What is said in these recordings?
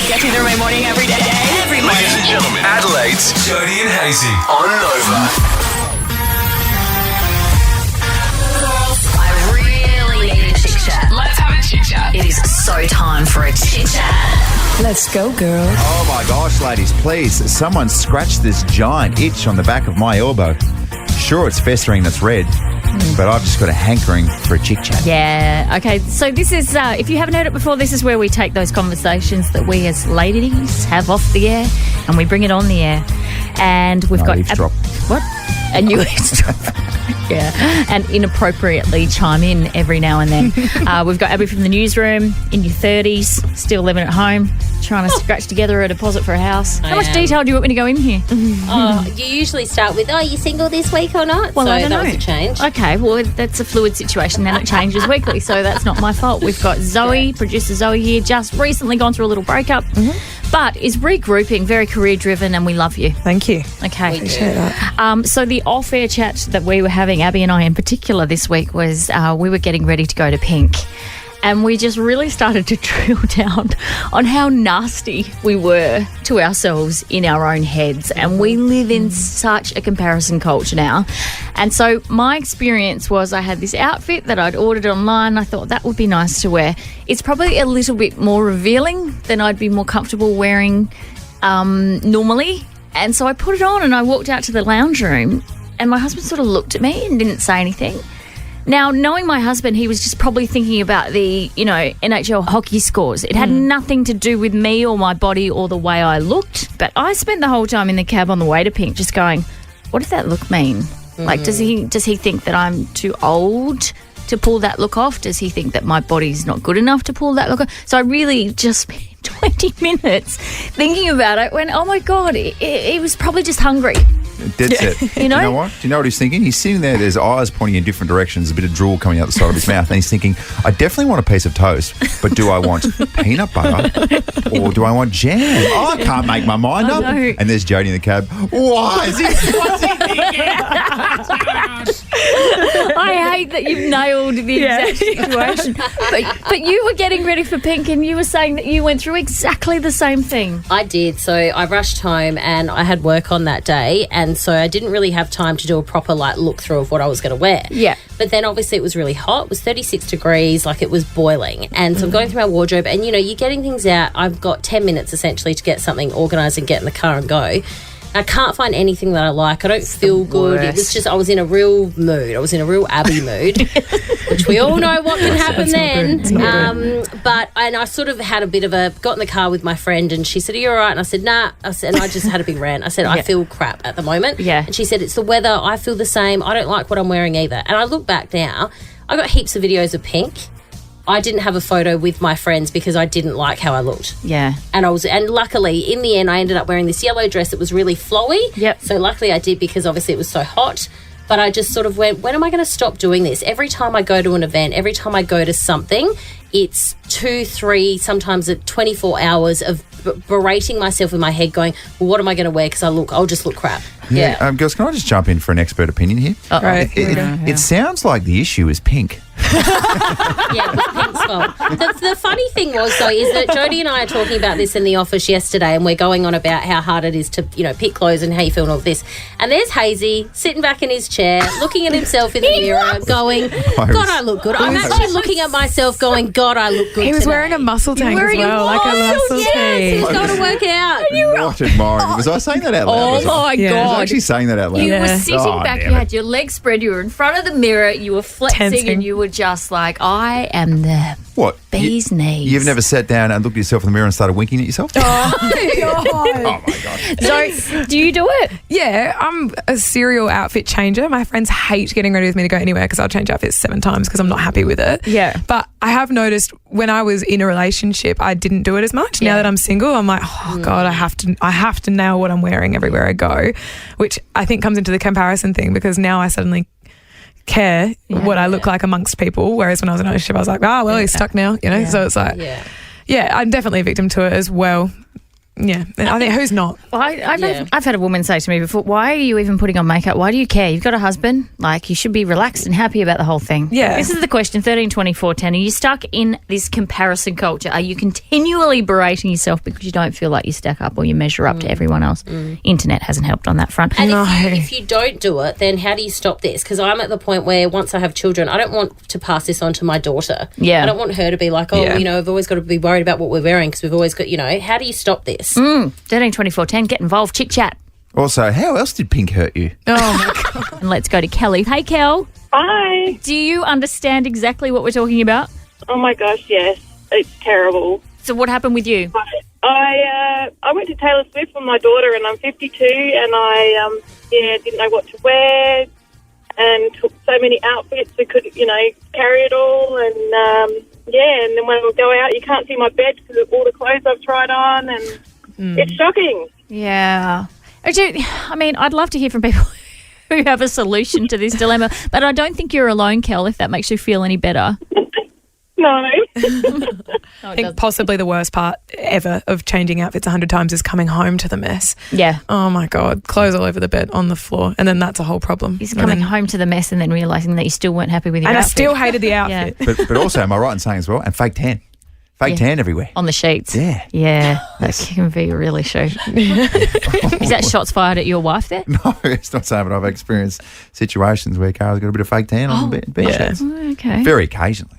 Get you through my morning every day. Every morning. Ladies and gentlemen, Adelaide's Jodie and Hayesy on Nova. I really need a chit chat. Let's have a chit chat. It is so time for a chit chat. Let's go, girl. Oh my gosh, ladies, please, someone scratch this giant itch on the back of my elbow. Sure, it's festering, that's red, but I've just got a hankering for a chit chat. Yeah, okay. So this is, if you haven't heard it before, this is where we take those conversations that we as ladies have off the air and we bring it on the air. And we've got... eavesdrop. What? And you eavesdrop. Yeah, and inappropriately chime in every now and then. We've got Abbey from the newsroom, in your 30s, still living at home, trying to scratch together a deposit for a house. How much detail do you want me to go in here? You usually start with, are you single this week or not? Well, so I don't that know. was a change. Okay, well, that's a fluid situation and it changes weekly, so that's not my fault. We've got Zoe, producer Zoe here, just recently gone through a little breakup, but is regrouping, very career-driven, and we love you. Thank you. Okay. Appreciate that. So the off-air chat that we were having, Abbey and I in particular this week, was we were getting ready to go to Pink. And we just really started to drill down on how nasty we were to ourselves in our own heads. And we live in such a comparison culture now. And so my experience was I had this outfit that I'd ordered online. I thought that would be nice to wear. It's probably a little bit more revealing than I'd be more comfortable wearing normally. And so I put it on and I walked out to the lounge room and my husband sort of looked at me and didn't say anything. Now, knowing my husband, he was just probably thinking about the, NHL hockey scores. It had nothing to do with me or my body or the way I looked. But I spent the whole time in the cab on the way to Pink just going, what does that look mean? Like, does he think that I'm too old to pull that look off? Does he think that my body's not good enough to pull that look off? So I really just spent 20 minutes thinking about it when, oh my God, he was probably just hungry. That's it. You know? Do you know what? Do you know what he's thinking? He's sitting there, there's eyes pointing in different directions, a bit of drool coming out the side of his mouth, and he's thinking, I definitely want a piece of toast, but do I want peanut butter or do I want jam? Oh, I can't make my mind up. know. And there's Jodie in the cab. What's he thinking? I hate that you've nailed the exact situation. But you were getting ready for Pink and you were saying that you went through exactly the same thing. I did. So I rushed home and I had work on that day, and so I didn't really have time to do a proper look through of what I was going to wear. Yeah. But then obviously it was really hot. It was 36 degrees, like it was boiling. And so I'm going through my wardrobe and, you're getting things out. I've got 10 minutes essentially to get something organised and get in the car and go. I can't find anything that I like. I don't feel good. It was just, I was in a real mood. I was in a real Abbey mood, which we all know what can happen then. And I sort of had a bit of got in the car with my friend and she said, are you all right? And I said, nah. And I just had a big rant. I said, I feel crap at the moment. Yeah. And she said, it's the weather. I feel the same. I don't like what I'm wearing either. And I look back now, I got heaps of videos of Pink. I didn't have a photo with my friends because I didn't like how I looked. Yeah. And luckily, in the end, I ended up wearing this yellow dress that was really flowy. Yep. So luckily I did because obviously it was so hot. But I just sort of went, when am I going to stop doing this? Every time I go to an event, every time I go to something, it's 2, 3, sometimes 24 hours of berating myself in my head going, well, what am I going to wear? Because I'll just look crap. Yeah. Girls, can I just jump in for an expert opinion here? Right. It sounds like the issue is Pink. Yeah, it was Pink's fault. The funny thing was, though, is that Jodie and I are talking about this in the office yesterday and we're going on about how hard it is to, pick clothes and how you feel and all this. And there's Hayesy sitting back in his chair, looking at himself in the mirror, going, God, I look good. I'm actually looking at myself going, God, I look good He was today. wearing a muscle tank as wearing a well, like a muscle Yes, he's tee. got to work out. Not admiring. Was I saying that out loud? Oh my Yeah. I was God. actually saying that out loud. You were Yeah. sitting Oh, back, damn you it. had your legs spread, you were in front of the mirror, you were flexing Tensing. and you were just like, I am the What? bee's knees. You've never sat down and looked at yourself in the mirror and started winking at yourself? Oh my God. So, do you do it? Yeah, I'm a serial outfit changer. My friends hate getting ready with me to go anywhere because I'll change outfits 7 times because I'm not happy with it. Yeah. But I have noticed when I was in a relationship, I didn't do it as much. Now that I'm single, I'm like, oh God, I have to nail what I'm wearing everywhere I go, which I think comes into the comparison thing because now I suddenly care what I look like amongst people, whereas when I was in a relationship I was like, well, he's stuck now, So it's like, yeah, I'm definitely a victim to it as well. Yeah, I think who's not? Well, I've had a woman say to me before, why are you even putting on makeup? Why do you care? You've got a husband. Like, you should be relaxed and happy about the whole thing. Yeah. This is the question, 13, 24, 10. Are you stuck in this comparison culture? Are you continually berating yourself because you don't feel like you stack up or you measure up to everyone else? Internet hasn't helped on that front. And if you don't do it, then how do you stop this? Because I'm at the point where once I have children, I don't want to pass this on to my daughter. Yeah. I don't want her to be like, I've always got to be worried about what we're wearing because we've always got, how do you stop this? 13, 24, 10. Get involved. Chit chat. Also, how else did pink hurt you? Oh, my God. And let's go to Kelly. Hey, Kel. Hi. Do you understand exactly what we're talking about? Oh my gosh, yes. It's terrible. So what happened with you? I went to Taylor Swift with my daughter, and I'm 52, and I didn't know what to wear, and took so many outfits I couldn't carry it all, and and then when we go out, you can't see my bed because of all the clothes I've tried on, and it's shocking. Yeah. I mean, I'd love to hear from people who have a solution to this dilemma, but I don't think you're alone, Kel, if that makes you feel any better. No. I think possibly the worst part ever of changing outfits 100 times is coming home to the mess. Yeah. Oh, my God. Clothes all over the bed, on the floor, and then that's a whole problem. He's coming home to the mess and then realising that you still weren't happy with your outfit. And I still hated the outfit. Yeah. But also, am I right in saying as well? And fake tan. Fake tan everywhere. On the sheets. Yeah. Yeah. That can be really shoot. Is that shots fired at your wife there? No, it's not saying, but I've experienced situations where Carla's got a bit of fake tan on the bed sheets. Okay. Very occasionally.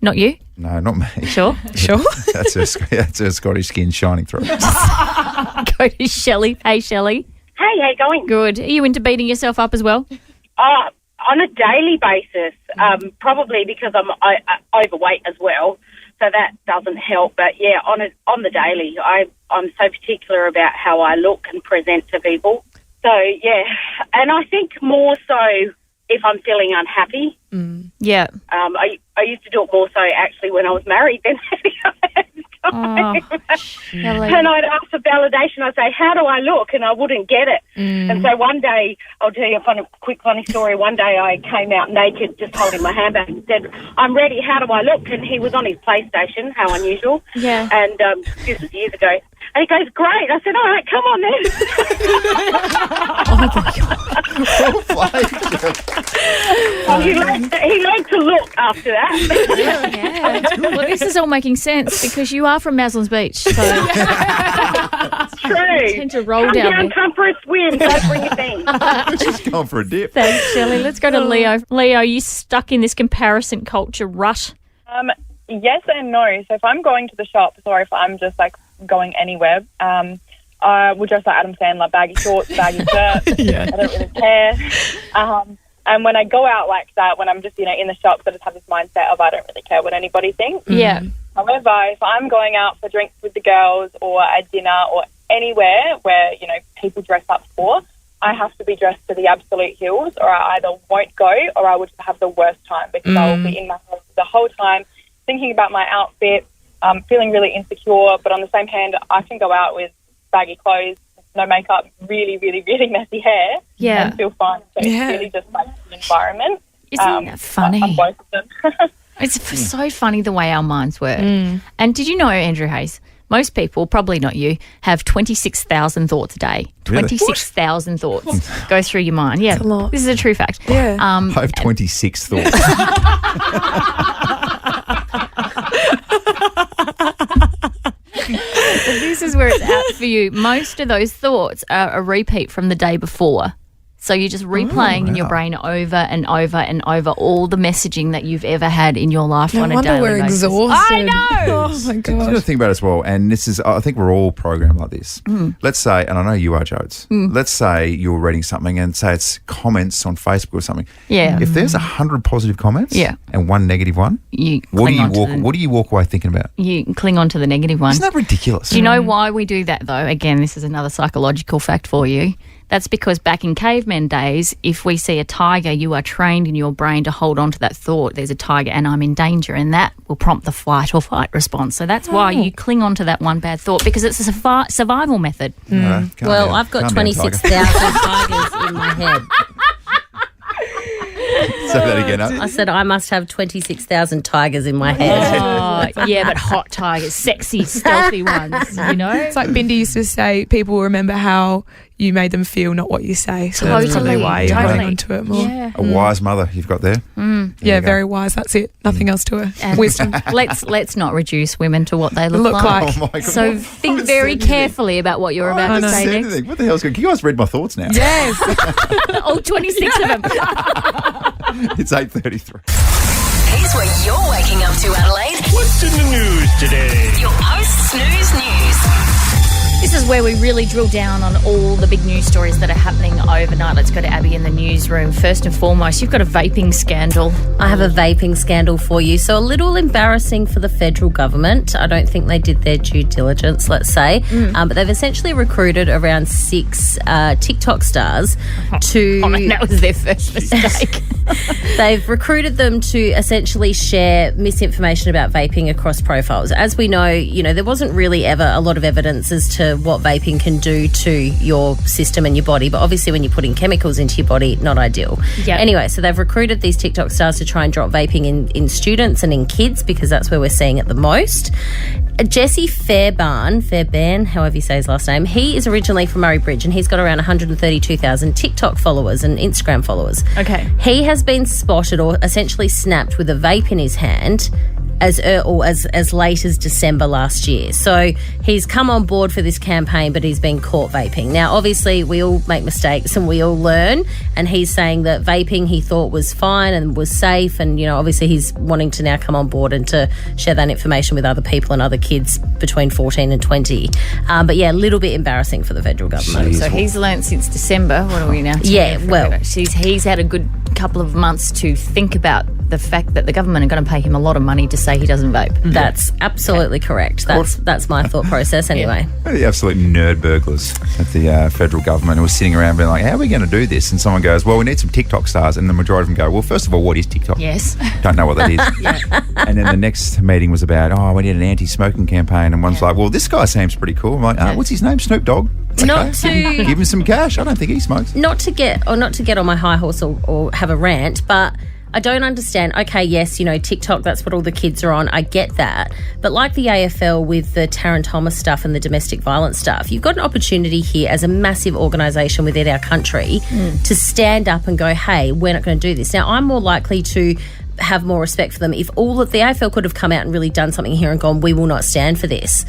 Not you? No, not me. Sure. That's her Scottish skin shining through. Go to Shelley. Hey, Shelley. Hey, how you going? Good. Are you into beating yourself up as well? On a daily basis, probably because I'm overweight as well, so that doesn't help. But yeah, on the daily, I'm so particular about how I look and present to people. So yeah, and I think more so if I'm feeling unhappy. Yeah. I used to do it more so actually when I was married than any other time. And I'd ask for validation. I'd say, how do I look? And I wouldn't get it. And so one day, I'll tell you a quick funny story. One day I came out naked just holding my handbag and said, I'm ready, how do I look? And he was on his PlayStation, how unusual. Yeah. And this was years ago. And he goes, great. I said, all right, come on then. He learned to look after that. Yeah. Well, this is all making sense because you are from Maslin's Beach. So it's true. Tend to roll come down. Come for a swim. Don't bring a thing. Just going for a dip. Thanks, Shelley. Let's go to Leo. Leo, are you stuck in this comparison culture rut? Yes and no. So if I'm going to the shops or if I'm just going anywhere, I would dress like Adam Sandler, baggy shorts, baggy shirt. Yeah. I don't really care. And when I go out like that, when I'm just, in the shops, I just have this mindset of I don't really care what anybody thinks. Yeah. However, if I'm going out for drinks with the girls or a dinner or anywhere where, people dress up for, I have to be dressed to the absolute hills or I either won't go or I would have the worst time because I will be in my head the whole time thinking about my outfit, feeling really insecure. But on the same hand, I can go out with baggy clothes, no makeup, really, really, really messy hair and feel fine. So it's really just the environment. Isn't that funny? On both of them. It's so funny the way our minds work. And did you know, Andrew Hayes, most people, probably not you, have 26,000 thoughts a day. Really? 26,000 thoughts go through your mind. Yeah, That's a lot. This is a true fact. Yeah. I have 26 thoughts. This is where it's at for you. Most of those thoughts are a repeat from the day before. So you're just replaying in your brain over and over and over all the messaging that you've ever had in your life on a daily we're basis. exhausted. I know. Oh, my Do you know the God. thing about it as well, and this is, I think we're all programmed like this. Let's say, and I know you are, Jodes, let's say you're reading something and say it's comments on Facebook or something. Yeah. If there's 100 positive comments and one negative one, You what cling on to the- do you walk away thinking about? You cling on to the negative one. Isn't that ridiculous? Do you know why we do that, though? Again, this is another psychological fact for you. That's because back in caveman days, if we see a tiger, you are trained in your brain to hold on to that thought, there's a tiger and I'm in danger, and that will prompt the fight or flight response. So that's why you cling on to that one bad thought, because it's a survival method. Well, I've got 26,000 tigers in my head. Say that again, I said I must have 26,000 tigers in my head. Oh, yeah, but hot tigers, sexy, stealthy ones, you know? It's like Bindi used to say, people will remember how you made them feel, not what you say. So that's probably why you're holding on to it more. Yeah. A wise mother you've got there. Yeah, very wise. That's it. Nothing else to her. And Wisdom. let's not reduce women to what they look like. Oh, my God. So think very carefully about what you're about to say next. Anything. What the hell's going on? You guys read my thoughts now. Yes. All 26 of them. It's 8:33. Here's what you're waking up to, Adelaide. What's in the news today? Your post-snooze news. This is where we really drill down on all the big news stories that are happening overnight. Let's go to Abbey in the newsroom. First and foremost, you've got a vaping scandal. I have a vaping scandal for you. So a little embarrassing for the federal government. I don't think they did their due diligence, let's say. But they've essentially recruited around 6 TikTok stars to... Oh, that was their first mistake. They've recruited them to essentially share misinformation about vaping across profiles. As we know, there wasn't really ever a lot of evidence as to what vaping can do to your system and your body. But obviously when you're putting chemicals into your body, not ideal. Yep. Anyway, so they've recruited these TikTok stars to try and drop vaping in students and in kids because that's where we're seeing it the most. Jesse Fairbairn, however you say his last name, he is originally from Murray Bridge and he's got around 132,000 TikTok followers and Instagram followers. Okay. He has been spotted or essentially snapped with a vape in his hand as late as December last year. So he's come on board for this campaign, but he's been caught vaping. Now, obviously, we all make mistakes and we all learn, and he's saying that vaping he thought was fine and was safe, and, obviously he's wanting to now come on board and to share that information with other people and other kids between 14 and 20. But, yeah, a little bit embarrassing for the federal government. So he's learnt since December. What are we now? Yeah, well... He's had a good couple of months to think about the fact that the government are going to pay him a lot of money to say he doesn't vape. That's absolutely correct. That's my thought process anyway. The absolute nerd burglars at the federal government who were sitting around being like, how are we going to do this? And someone goes, well, we need some TikTok stars. And the majority of them go, well, first of all, what is TikTok? Yes. Don't know what that is. And then the next meeting was about, we need an anti-smoking campaign. And one's like, well, this guy seems pretty cool. I'm like, what's his name? Snoop Dogg? Not to give him some cash. I don't think he smokes. Not to get on my high horse or have a rant, but I don't understand. Okay, yes, TikTok, that's what all the kids are on. I get that. But like the AFL with the Taryn Thomas stuff and the domestic violence stuff, you've got an opportunity here as a massive organisation within our country to stand up and go, hey, we're not going to do this. Now, I'm more likely to have more respect for them if all of the AFL could have come out and really done something here and gone, we will not stand for this.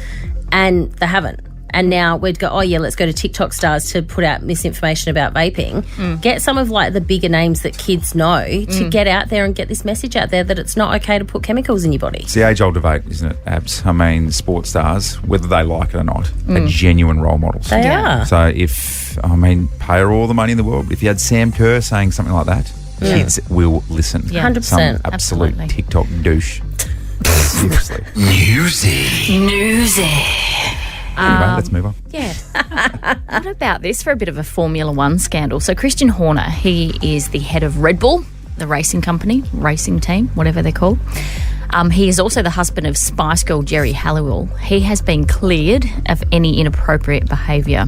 And they haven't. And now we'd go, let's go to TikTok stars to put out misinformation about vaping. Get some of the bigger names that kids know to get out there and get this message out there that it's not okay to put chemicals in your body. It's the age-old debate, isn't it, Abs? I mean, sports stars, whether they like it or not, are genuine role models. They are. So pay her all the money in the world. If you had Sam Kerr saying something like that, kids will listen. Yeah. 100%. Some absolute Absolutely. TikTok douche. Seriously. Newsy. Anyway, let's move on. Yeah. What about this for a bit of a Formula One scandal? So Christian Horner, he is the head of Red Bull, the racing company, racing team, whatever they're called. He is also the husband of Spice Girl Jerry Halliwell. He has been cleared of any inappropriate behaviour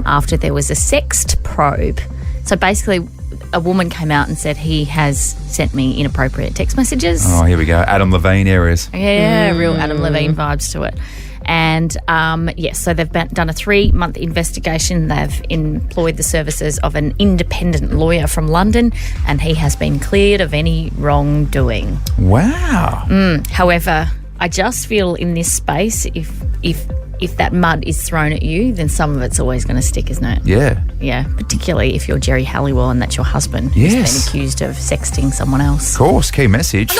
after there was a sext probe. So basically, a woman came out and said he has sent me inappropriate text messages. Oh, here we go. Adam Levine areas. Yeah, real Adam Levine vibes to it. And, so they've done a 3-month investigation. They've employed the services of an independent lawyer from London, and he has been cleared of any wrongdoing. Wow. However, I just feel in this space, if that mud is thrown at you, then some of it's always going to stick, isn't it? Yeah. Yeah, particularly if you're Jerry Halliwell and that's your husband Yes. who's been accused of sexting someone else. Of course, key message.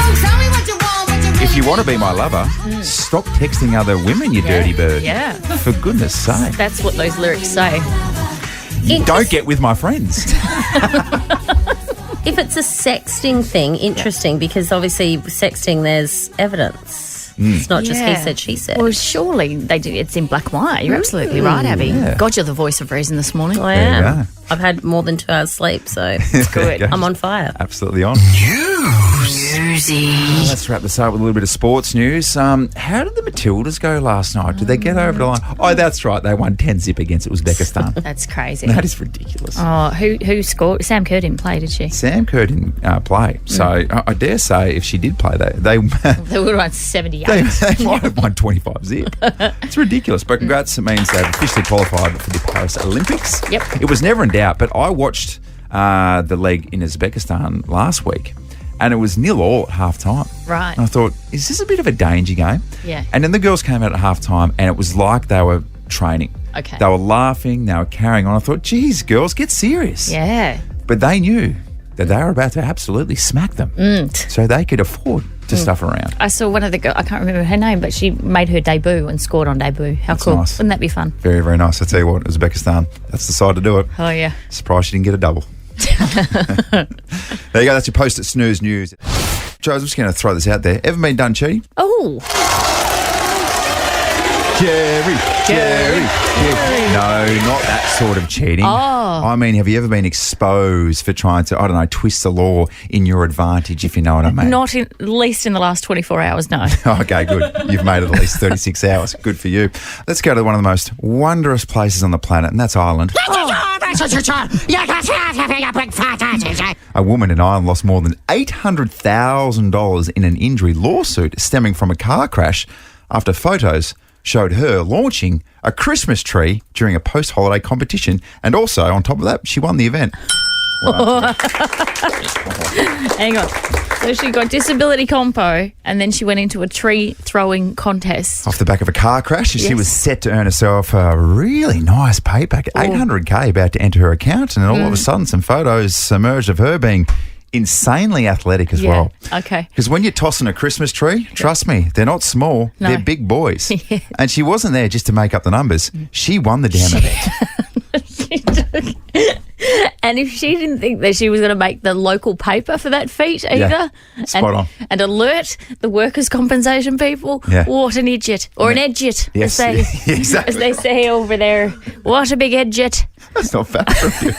If you want to be my lover, stop texting other women, you dirty bird. Yeah. For goodness sake. That's what those lyrics say. Don't get with my friends. If it's a sexting thing, interesting, because obviously sexting, there's evidence. It's not just he said, she said. Well, surely they do. It's in black and white. You're absolutely right, Abby. Yeah. God, you're the voice of reason this morning. I There you am. go. I've had more than 2 hours sleep, so It's good. I'm on fire. Absolutely on. News. Snoozy. Let's wrap this up with a little bit of sports news. How did the Matildas go last night? Did they get over the line? Oh, that's right. They won 10-0 against Uzbekistan. That's crazy. That is ridiculous. Oh, who scored? Sam Kerr didn't play, did she? Sam Kerr didn't play. So I dare say if she did play, they would have won 78. They might have won 25-0. It's ridiculous. But congrats. It means they've officially qualified for the Paris Olympics. Yep. It was never in doubt, but I watched the leg in Uzbekistan last week, and it was 0-0 at half-time. Right. And I thought, is this a bit of a danger game? Yeah. And then the girls came out at half-time, and it was like they were training. Okay. They were laughing, they were carrying on. I thought, geez, girls, get serious. Yeah. But they knew that they were about to absolutely smack them. So they could afford to stuff around. I saw one of the girls, I can't remember her name, but she made her debut and scored on debut. How That's cool. nice. Wouldn't that be fun? Very, very nice. I tell you what, Uzbekistan, that's the side to do it. Oh, yeah. Surprised she didn't get a double. There you go. That's your post-it snooze news. Joe, I'm just going to throw this out there. Ever been done cheating? Oh. Jerry. No, not that sort of cheating. Oh. I mean, have you ever been exposed for trying to, I don't know, twist the law in your advantage, if you know what I mean? Not at least in the last 24 hours, no. Okay, good. You've made it at least 36 hours. Good for you. Let's go to one of the most wondrous places on the planet, and that's Ireland. A woman in Ireland lost more than $800,000 in an injury lawsuit stemming from a car crash after photos showed her launching a Christmas tree during a post-holiday competition, and also, on top of that, she won the event. Well, Hang on. So she got disability compo, and then she went into a tree throwing contest. off the back of a car crash, she Yes. was set to earn herself a really nice pay packet, $800K about to enter her account, and all of a sudden some photos emerged of her being insanely athletic as well. Okay. Because when you're tossing a Christmas tree, trust me, they're not small, No. they're big boys. Yeah. And she wasn't there just to make up the numbers. She won the damn event. And if she didn't think that she was going to make the local paper for that feat either, spot on. and alert the workers' compensation people, Yeah. what an idiot, or an edget, Yes, exactly. as they say over there. What a big edget. That's not bad from you.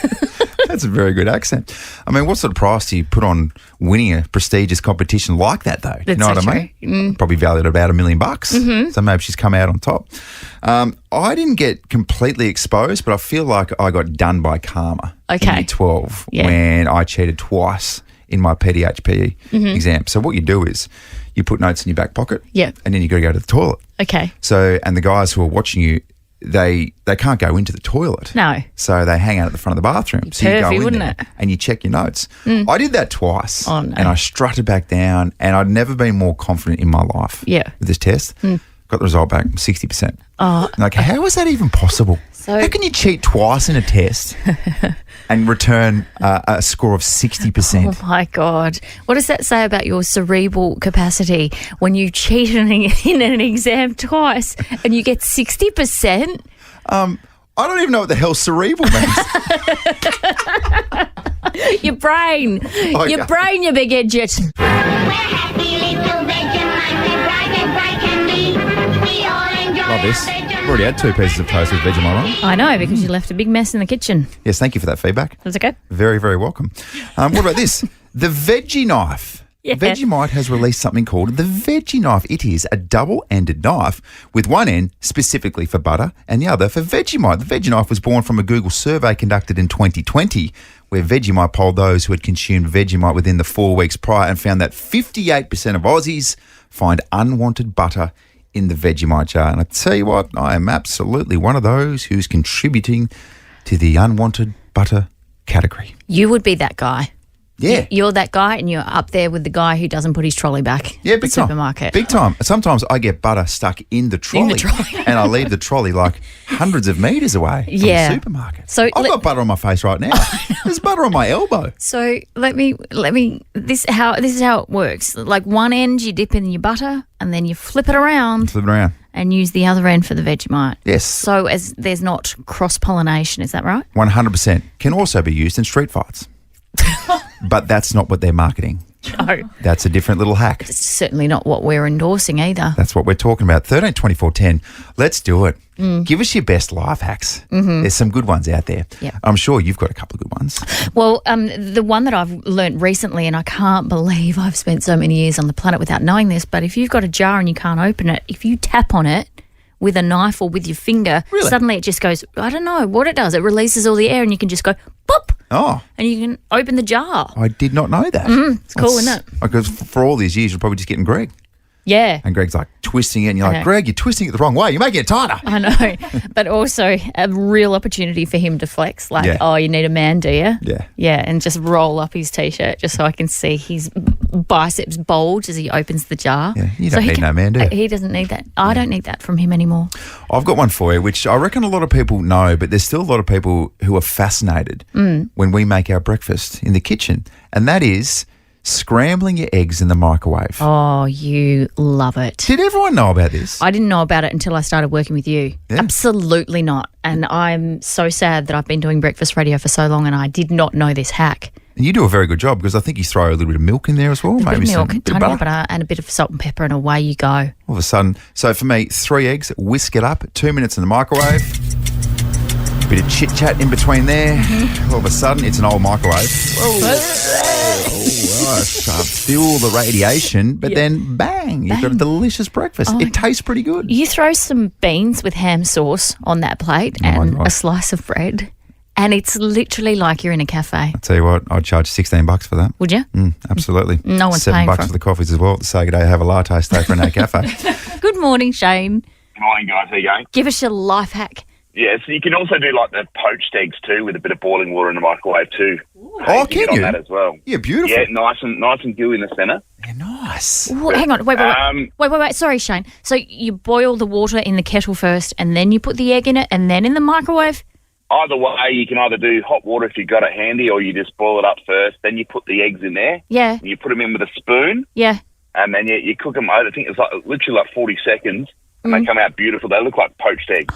That's a very good accent. I mean, what sort of price do you put on winning a prestigious competition like that, though? Do you That's know so what I mean? true. Probably valued at about $1 million. Mm-hmm. So maybe she's come out on top. I didn't get completely exposed, but I feel like I got done by karma in Okay. year 12 Yeah. when I cheated twice in my PDHPE exam. So what you do is you put notes in your back pocket, Yep. and then you got to go to the toilet. Okay. So, and the guys who are watching you, they can't go into the toilet. No. So they hang out at the front of the bathroom. So you go Pervy, in wouldn't there it? and you check your notes. I did that twice. Oh, no. And I strutted back down, and I'd never been more confident in my life Yeah. with this test. Got the result back, 60%. Oh. Like, how is that even possible? So- how can you cheat twice in a test and return a score of 60%? Oh my God. What does that say about your cerebral capacity when you cheat in an exam twice and you get 60%? I don't even know what the hell cerebral means. Your brain. Okay. Your brain, you big idiot. Love this. I've already had 2 pieces of toast with Vegemite on. I know, because you left a big mess in the kitchen. Yes, thank you for that feedback. That's okay. Very, very welcome. What about this? The Veggie Knife. Yeah. Vegemite has released something called the Veggie Knife. It is a double-ended knife with one end specifically for butter and the other for Vegemite. The Veggie Knife was born from a Google survey conducted in 2020 where Vegemite polled those who had consumed Vegemite within the 4 weeks prior and found that 58% of Aussies find unwanted butter in the Vegemite jar. And I tell you what, I am absolutely one of those who's contributing to the unwanted butter category. You would be that guy. Yeah. You're that guy, and you're up there with the guy who doesn't put his trolley back. Yeah, at big the time. supermarket. Big time. Sometimes I get butter stuck in the trolley, and I leave the trolley like hundreds of metres away from Yeah. the supermarket. So I've got butter on my face right now. There's butter on my elbow. So let me. This is how it works. Like one end you dip in your butter, and then you flip it around Flip it around. and use the other end for the Vegemite. Yes. So as there's not cross pollination, is that right? 100%. Can also be used in street fights. But that's not what they're marketing. No. That's a different little hack. It's certainly not what we're endorsing either. That's what we're talking about. 13 24 10. Let's do it. Give us your best life hacks. There's some good ones out there. Yeah. I'm sure you've got a couple of good ones. Well, the one that I've learnt recently, and I can't believe I've spent so many years on the planet without knowing this, but if you've got a jar and you can't open it, if you tap on it with a knife or with your finger, suddenly it just goes, I don't know what it does. It releases all the air and you can just go, pop, Oh, and you can open the jar. I did not know that. It's cool, isn't it? Because for all these years, you're probably just getting Greg. Yeah. And Greg's like twisting it, and you're I like, know. Greg, you're twisting it the wrong way. You're making it tighter. I know, but also a real opportunity for him to flex. Like, Yeah. oh, you need a man, do you? Yeah. Yeah, and just roll up his T-shirt just so I can see his biceps bulge as he opens the jar. Yeah, you don't need no man, do you? He doesn't need that. I don't need that from him anymore. I've got one for you, which I reckon a lot of people know, but there's still a lot of people who are fascinated when we make our breakfast in the kitchen, and that is scrambling your eggs in the microwave. Oh, you love it. Did everyone know about this? I didn't know about it until I started working with you. Yeah. Absolutely not. And I'm so sad that I've been doing breakfast radio for so long and I did not know this hack. And you do a very good job because I think you throw a little bit of milk in there as well. A bit of milk, bit of tiny bit of butter, and a bit of salt and pepper, and away you go. All of a sudden, so for me, 3 eggs, whisk it up, 2 minutes in the microwave, bit of chit chat in between there. All of a sudden, it's an old microwave. I feel the radiation, but then bang, you've got a delicious breakfast. It tastes pretty good. You throw some beans with ham sauce on that plate my and God. a slice of bread, and it's literally like you're in a cafe. I'll tell you what, I'd charge $16 for that. Would you? Absolutely. No one's $7 paying for for the coffees as well. Say good day, have a latte, stay for an cafe. Good morning, Shane. Good morning, guys. How you going? Give us your life hack. Yeah, so you can also do like the poached eggs too, with a bit of boiling water in the microwave too. Oh, can Get on you? that as well. Yeah, beautiful. Yeah, nice and gooey in the centre. Yeah, nice. Well, hang on, wait. Sorry, Shane. So you boil the water in the kettle first, and then you put the egg in it, and then in the microwave? Either way, you can either do hot water if you've got it handy, or you just boil it up first. Then you put the eggs in there. Yeah. And you put them in with a spoon, Yeah. and then you cook them. I think it's like literally like 40 seconds, and they come out beautiful. They look like poached eggs.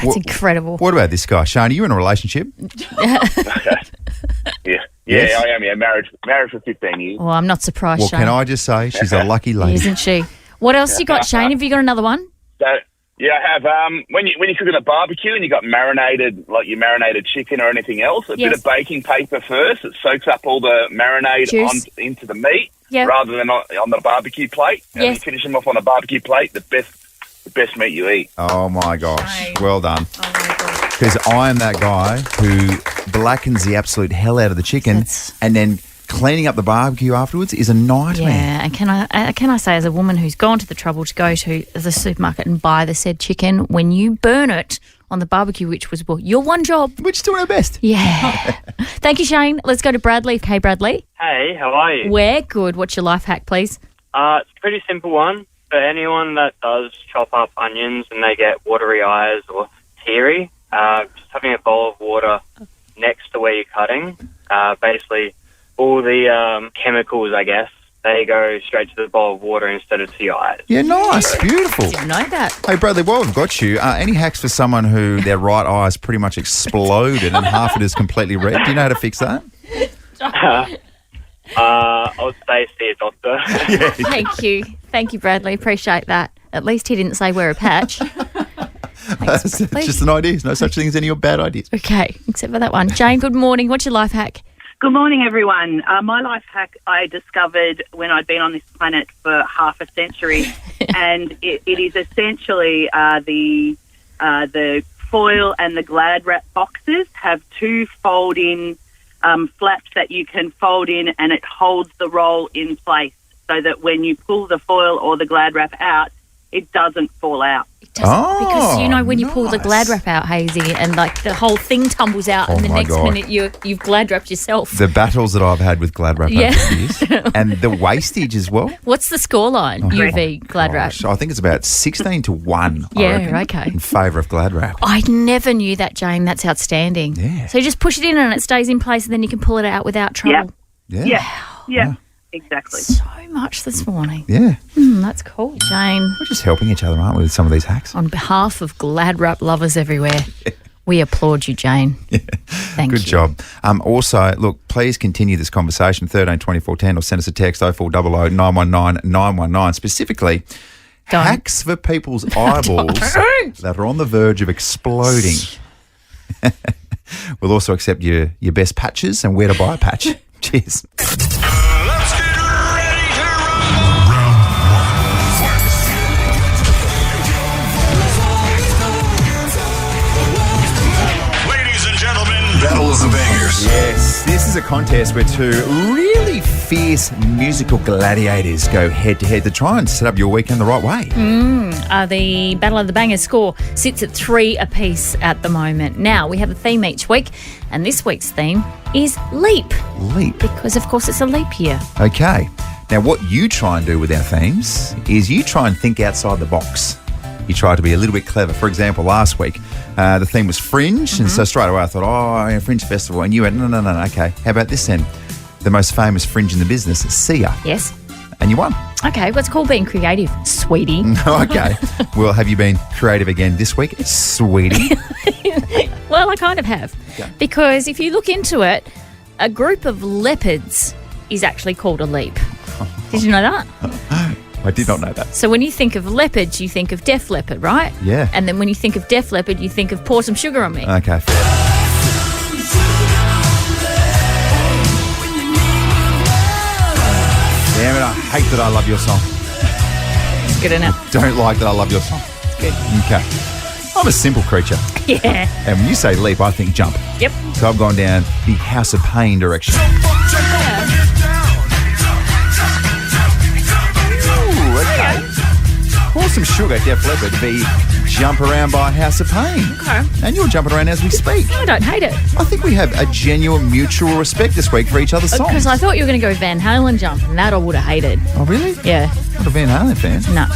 That's incredible. What about this guy, Shane? Are you in a relationship? Yeah, Yes? I am. Yeah, married for 15 years. Well, I'm not surprised, Well, Shane. can I just say she's a lucky lady? Isn't she? What else you got, Shane? Have you got another one? So, yeah, I have. When you're cooking a barbecue and you got marinated, like your marinated chicken or anything else, a bit Yes. of baking paper first. It soaks up all the marinade Juice. into the meat, Yep. rather than on the barbecue plate. And Yes. you finish them off on a barbecue plate. The best meat you eat. Oh, my gosh. Shane. Well done. Oh, my God. Because I am that guy who blackens the absolute hell out of the chicken and then cleaning up the barbecue afterwards is a nightmare. Yeah, and can I say, as a woman who's gone to the trouble to go to the supermarket and buy the said chicken, when you burn it on the barbecue, which was your one job. We're just doing our best. Yeah. Thank you, Shane. Let's go to Bradley. Hey, Bradley. Hey, how are you? We're good. What's your life hack, please? It's a pretty simple one. For anyone that does chop up onions and they get watery eyes or teary, just having a bowl of water next to where you're cutting, basically all the chemicals, I guess, they go straight to the bowl of water instead of to your eyes. Yeah, nice. Beautiful. Didn't know that. Hey, Bradley, while we've got you, any hacks for someone who their right eye's pretty much exploded and half it is completely red? Do you know how to fix that? I would say see a doctor. Thank you, Bradley. Appreciate that. At least he didn't say wear a patch. That's just an idea. There's no such thing as any bad ideas. Okay, except for that one. Jane, good morning. What's your life hack? Good morning, everyone. My life hack I discovered when I'd been on this planet for half a century, and it is essentially the foil and the Glad wrap boxes have two fold-in flaps that you can fold in, and it holds the roll in place so that when you pull the foil or the Glad wrap out, it doesn't fall out. Because you know when you pull the Glad wrap out, Hayesy, and like the whole thing tumbles out, and the my next God. minute you've Glad wrapped yourself. The battles that I've had with Glad wrap over the years. And the wastage as well. What's the scoreline? UV Glad wrap. Gosh, I think it's about 16-1. Yeah, I reckon, okay. in favour of Glad wrap. I never knew that, Jane. That's outstanding. Yeah. So you just push it in and it stays in place, and then you can pull it out without trouble. Yeah. Yeah. Exactly. So much this morning. Yeah. That's cool. Jane, We're just helping each other, aren't we, with some of these hacks? on behalf of Glad wrap lovers everywhere, we applaud you, Jane. Thank Good you. job. Also, look, please continue this conversation, 13 24 10, or send us a text, 0400 919 919, specifically hacks for people's eyeballs that are on the verge of exploding. We'll also accept your best patches and where to buy a patch. Cheers. Battle of the Bangers. Yes, this is a contest where two really fierce musical gladiators go head to head to try and set up your weekend the right way. The Battle of the Bangers score sits at 3 apiece at the moment. Now, we have a theme each week, and this week's theme is leap. Leap. Because, of course, it's a leap year. Okay. Now, what you try and do with our themes is you try and think outside the box. You try to be a little bit clever. For example, last week, the theme was Fringe, and so straight away I thought, Fringe Festival. And you went, no, okay. How about this then? The most famous Fringe in the business, Sia. Yes. And you won. Okay, what's called being creative, sweetie? Okay. Well, have you been creative again this week, sweetie? Well, I kind of have. Okay. Because if you look into it, a group of leopards is actually called a leap. Did you know that? I did not know that. So when you think of leopards, you think of Def Leppard, right? Yeah. And then when you think of Def Leppard, you think of Pour Some Sugar on Me. Okay, fair. Damn it, I hate that I love your song. It's good enough. Don't like that I love your song. It's good. Okay. I'm a simple creature. Yeah. And when you say leap, I think jump. Yep. So I've gone down the House of Pain direction. Ooh, okay. Pour Some Sugar, Def Leppard, be Jump Around by House of Pain. Okay. And you're jumping around as we speak. I don't hate it. I think we have a genuine mutual respect this week for each other's songs. Because I thought you were going to go Van Halen jump, and that I would have hated. Oh, really? Yeah. Not a Van Halen fan. No.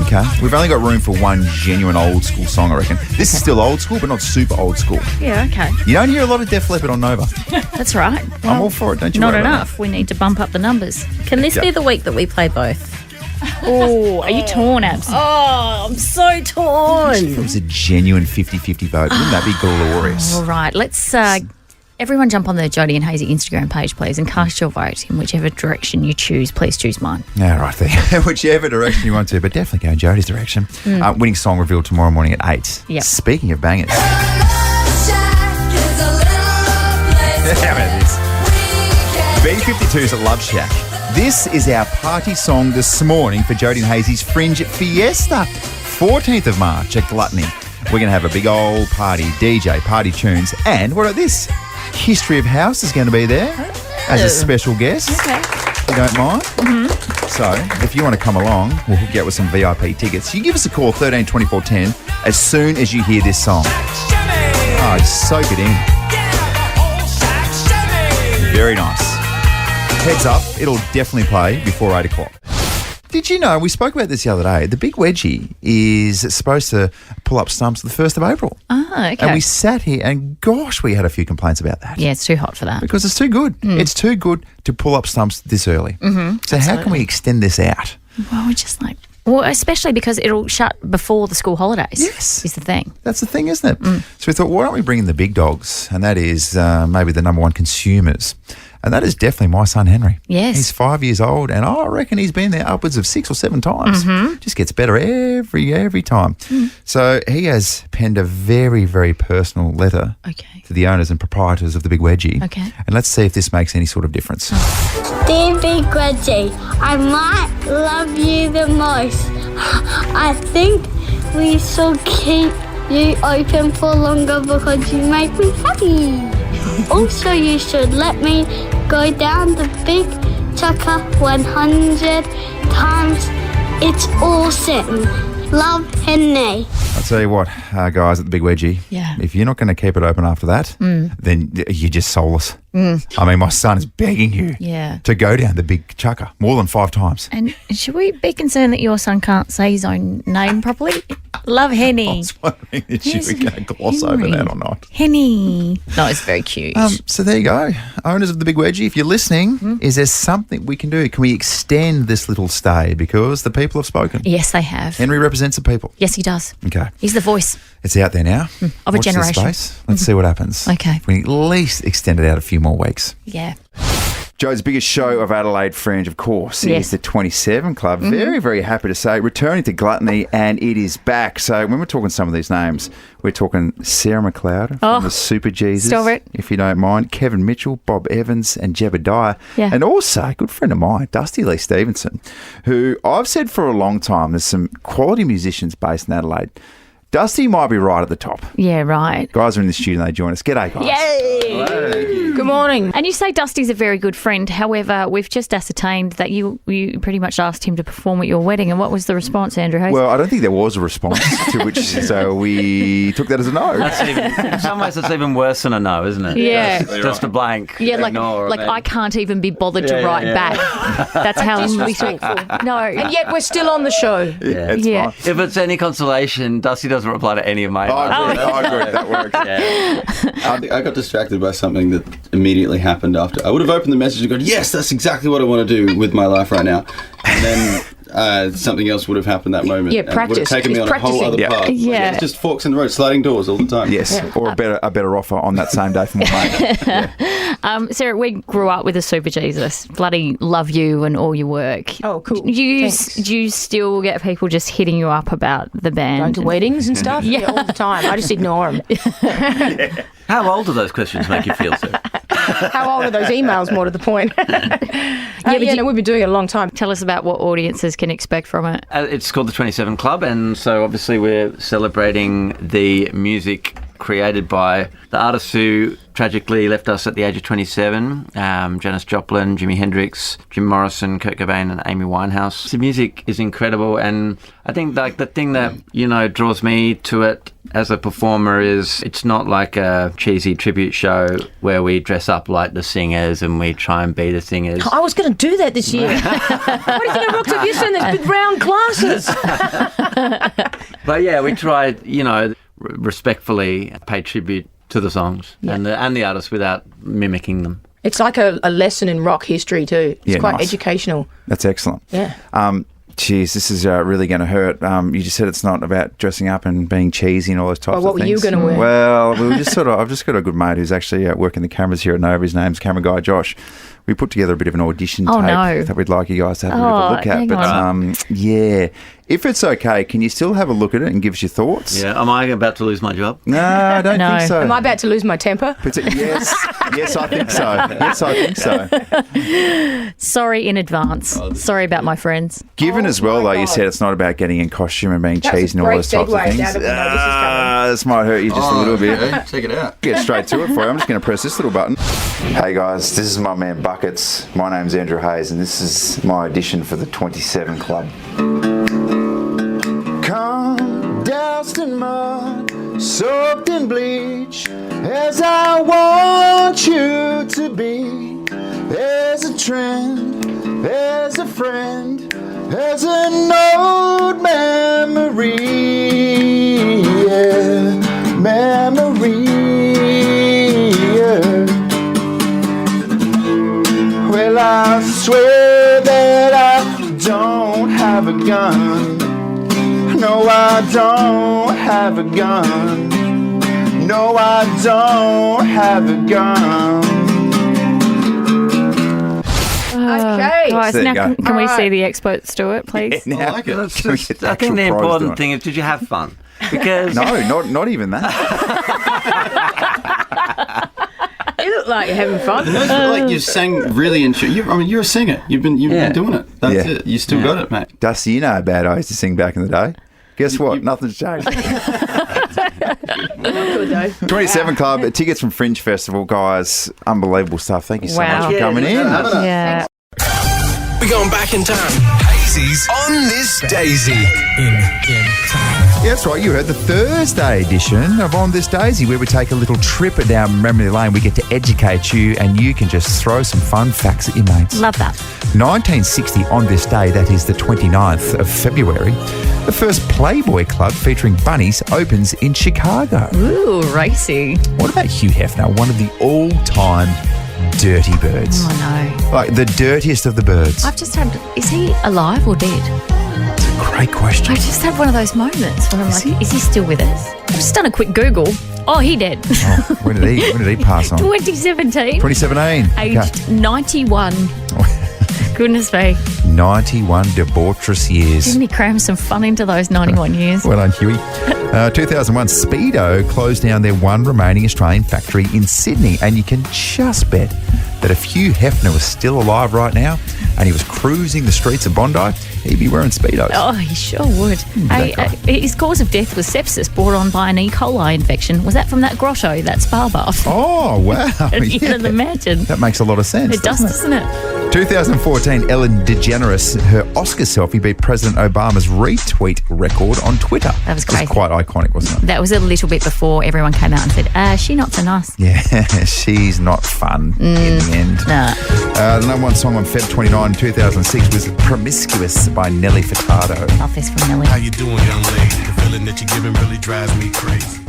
Okay. We've only got room for one genuine old school song, I reckon. This is still old school, but not super old school. Yeah, okay. You don't hear a lot of Def Leppard on Nova. That's right. I'm all for it, don't you Not worry about enough. We need to bump up the numbers. Can this Yeah. be the week that we play both? Oh, are you torn, Abs? Oh, I'm so torn. If it was a genuine 50-50 vote, wouldn't that be glorious? All right, let's everyone jump on the Jodie and Hayesy Instagram page, please, and cast your vote in whichever direction you choose. Please choose mine. All right, there. Whichever direction you want to, but definitely go in Jodie's direction. Winning song revealed tomorrow morning at 8. Yep. Speaking of bangers. How about this? B52's Love Shack. This is our party song this morning for Jodie and Hazy's Fringe Fiesta, 14th of March at Gluttony. We're going to have a big old party, DJ, party tunes, and what about this? History of House is going to be there as a special guest. Okay. If you don't mind. So, if you want to come along, we'll hook you up with some VIP tickets. You give us a call, 13 24 10, as soon as you hear this song. Oh, just soak it in. Very nice. Heads up, it'll definitely play before 8 o'clock. Did you know, we spoke about this the other day, the big wedgie is supposed to pull up stumps the 1st of April. Ah, okay. And we sat here and gosh, we had a few complaints about that. Yeah, it's too hot for that. Because it's too good. It's too good to pull up stumps this early. So how can we extend this out? Well, we're just like... Well, especially because it'll shut before the school holidays. Yes. Is the thing. That's the thing, isn't it? So we thought, why don't we bring in the big dogs? And that is maybe the number one consumers. And that is definitely my son, Henry. Yes. He's 5 years old, and I reckon he's been there upwards of 6 or 7 times. Just gets better every time. So he has penned a very, very personal letter to the owners and proprietors of the Big Wedgie. Okay. And let's see if this makes any sort of difference. Dear Big Wedgie, I might love you the most. I think we should keep you open for longer because you make me happy. Also, you should let me go down the big chucker 100 times. It's awesome. Love, Henry. I'll tell you what, guys at the Big Wedgie, Yeah. if you're not going to keep it open after that, then you're just soulless. I mean, my son is begging you to go down the big chucker more than 5 times. And should we be concerned that your son can't say his own name properly? Love Henny. I was wondering if you were going to gloss over that or not. Henny. No, it's very cute. So there you go. Owners of the Big Wedgie, if you're listening, is there something we can do? Can we extend this little stay? Because the people have spoken. Yes, they have. Henry represents the people. Yes, he does. Okay. He's the voice. It's out there now. Of a Watch this generation. space. Let's see what happens. Okay. If we at least extend it out a few more weeks. Yeah. Joe's biggest show of Adelaide Fringe, of course, is the 27 Club. Very, very happy to say, returning to Gluttony, and it is back. So when we're talking some of these names, we're talking Sarah McLeod from the Super Jesus, stop it. if you don't mind, Kevin Mitchell, Bob Evans, and Jebediah. Yeah. And also, a good friend of mine, Dusty Lee Stevenson, who I've said for a long time, there's some quality musicians based in Adelaide. Dusty might be right at the top. Yeah, right. Guys are in the studio, they join us. G'day, guys. Yay! Good morning. And you say Dusty's a very good friend. However, we've just ascertained that you pretty much asked him to perform at your wedding. And what was the response, Andrew Hayes? Well, I don't think there was a response to which, so we took that as a no. In some ways, it's even worse than a no, isn't it? Yeah. Just a blank. Yeah, like ignore, I can't even be bothered to write back. That's how little. No. And yet we're still on the show. Yeah. If it's any consolation, Dusty doesn't reply to any of my emails. I agree. That works. I got distracted by something that immediately happened after. I would have opened the message and gone, yes, that's exactly what I want to do with my life right now. And then something else would have happened that moment. Yeah, and practice. would have taken me on a whole other path. Yeah. It's just forks in the road, sliding doors all the time. Yes, or a better offer on that same day from my mate. Sarah, we grew up with a Super Jesus. Bloody love you and all your work. Oh, cool. Do you still get people just hitting you up about the band? Going to weddings and stuff? Yeah, all the time. I just ignore them. How old do those questions make you feel, Sarah? How old are those emails, more to the point? We've been doing it a long time. Tell us about what audiences can expect from it. It's called the 27 Club, and so obviously we're celebrating the music created by the artists who tragically left us at the age of 27, Janis Joplin, Jimi Hendrix, Jim Morrison, Kurt Cobain and Amy Winehouse. The music is incredible, and I think like the thing that, draws me to it as a performer is it's not like a cheesy tribute show where we dress up like the singers and we try and be the singers. I was going to do that this year. What do you think I rocked up yesterday in those big round glasses? But yeah, we tried, respectfully pay tribute to the songs and the artists without mimicking them. It's like a lesson in rock history too. It's quite nice. Educational. That's excellent. Yeah. Geez, this is really going to hurt. You just said it's not about dressing up and being cheesy and all those types of things. What were you going to wear? Well, we were just I've just got a good mate who's actually working the cameras here at Nova. His name's camera guy Josh. We put together a bit of an audition tape that we'd like you guys to have a bit of a look at. But if it's okay, can you still have a look at it and give us your thoughts? Yeah. Am I about to lose my job? No, I don't think so. Am I about to lose my temper? Yes, I think so. Yes, I think so. Sorry in advance. Sorry about my friends. Given as well, though, you said it's not about getting in costume and being cheesy and all those types of things. This might hurt you just a little bit. Okay. Check it out. Get straight to it for you. I'm just going to press this little button. Hey guys, this is my man Buckets. My name's Andrew Hayes, and this is my audition for the 27 Club. Come doused in mud, soaked in bleach, as I want you to be. There's a trend, there's a friend, there's an old memory, memory, Well, I swear that I don't have a gun. No, I don't have a gun. No, I don't have a gun. Okay. Guys, There you now go. can we see the experts do it, please? Now, I like it. That's just, I think the important thing is, did you have fun? Because No, not even that. You look like you're having fun. Like you sang really in tune. You're a singer. You've been doing it. That's it. You still got it, mate. Dusty, you know how bad I used to sing back in the day. Guess what? Nothing's changed. Good though. 27 Club, tickets from Fringe Festival, guys. Unbelievable stuff. Thank you so much for coming in. Yeah. We're going back in time. Hayesy on this Daisy. In time. Yeah, that's right. You heard the Thursday edition of On This Daisy, where we take a little trip down memory lane. We get to educate you, and you can just throw some fun facts at your mates. Love that. 1960, on this day, that is the 29th of February, the first Playboy Club featuring bunnies opens in Chicago. Ooh, racy. What about Hugh Hefner, one of the all-time dirty birds? Oh, no. Like the dirtiest of the birds. I've just had... Is he alive or dead? Great question. I just had one of those moments when I'm is he still with us? I've just done a quick Google. Oh, he dead. Oh, when did he pass on? 2017. 2017. Aged 91. Goodness me. 91 debaucherous years. Didn't he cram some fun into those 91 years? Well done, Huey. 2001, Speedo closed down their one remaining Australian factory in Sydney, and you can just bet that if Hugh Hefner was still alive right now and he was cruising the streets of Bondi, he'd be wearing Speedos. Oh, he sure would. His cause of death was sepsis brought on by an E. coli infection. Was that from that grotto, that spa bath? Oh, wow. You can imagine. That makes a lot of sense. It does, doesn't it? 2014, Ellen DeGeneres, her Oscar selfie beat President Obama's retweet record on Twitter. That was crazy. It was quite iconic, wasn't it? That was a little bit before everyone came out and said, she not so nice. Yeah, she's not fun in the end. Nah. The number one song on Feb 29, 2006 was Promiscuous by Nelly Furtado. Love this from Nelly. How you doing, young lady? The feeling that you're giving really drives me crazy.